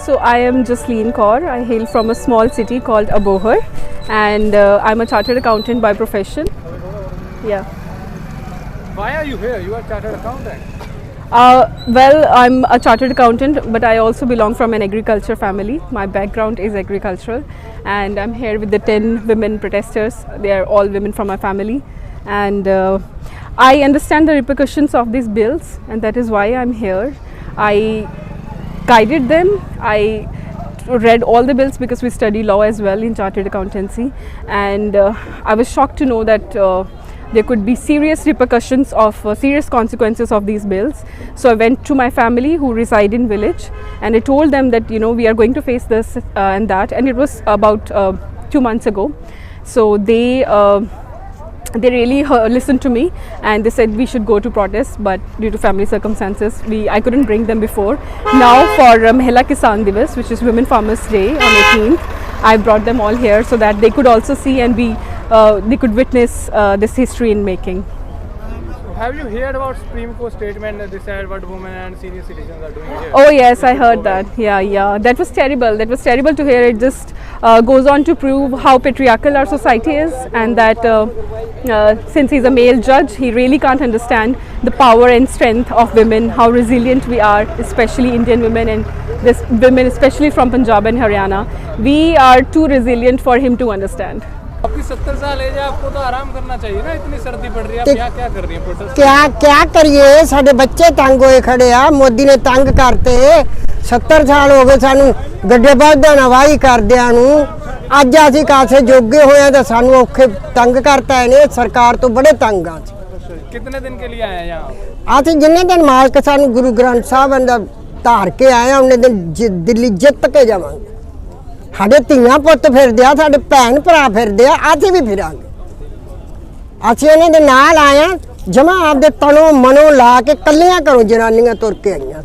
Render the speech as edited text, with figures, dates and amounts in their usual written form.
So I am Jasleen Kaur. I hail from a small city called Abohar, and I'm a chartered accountant by profession. Yeah. Why are you here? You are chartered accountant. Well, I'm a chartered accountant, but I also belong from an agriculture family. My background is agricultural, and I'm here with the 10 women protesters. They are all women from my family, and I understand the repercussions of these bills, and that is why I'm here. I guided them. I read all the bills because we study law as well in chartered accountancy, and I was shocked to know that there could be serious repercussions of serious consequences of these bills. So I went to my family who reside in village, and I told them that we are going to face this and that, and it was about 2 months ago. So they really listened to me, and they said we should go to protest, but due to family circumstances I couldn't bring them before. Now for Mahila Kisan Divas, which is Women Farmers Day on 18th, I brought them all here so that they could also see and they could witness this history in making. Have you heard about Supreme Court statement that they said what women and senior citizens are doing here? Oh yes, I heard that. Yeah. That was terrible. That was terrible to hear. It just goes on to prove how patriarchal our society is, and that since he's a male judge, he really can't understand the power and strength of women, how resilient we are, especially Indian women, and this women especially from Punjab and Haryana. We are too resilient for him to understand. आपकी 70 साल as है, आपको तो आराम करना चाहिए ना, इतनी सर्दी पड़ रही है, आप क्या कर रही हैं प्रोटेस्ट? क्या करिए, साडे बच्चे तंग होए खड़े आ, मोदी ने तंग करते 70 साल हो गए सानू गड्डे बल्दां नाल वाही करदियां नू, अज असीं कासे जोगे होए तां सानू औखे तंग करता है, सरकार तो बड़े तंग आ। कितने दिन के लिए आए हैं यहाँ? असीं जिन्ने दिन मालक सानू गुरु ग्रंथ साहब दा धार के आए हैं, उन्ने दिन दिल्ली जित के जावांगे। साढ़े धीआं पुत्त फिरदे आ, साढ़े भैन भरा फिरदे आ, असीं भी फिरांगे। असीं इन्हां दे नाल आए आ, जमा आपदे तनों मनों ला के कल्लियां घरों जनानियां तुर के आईयां।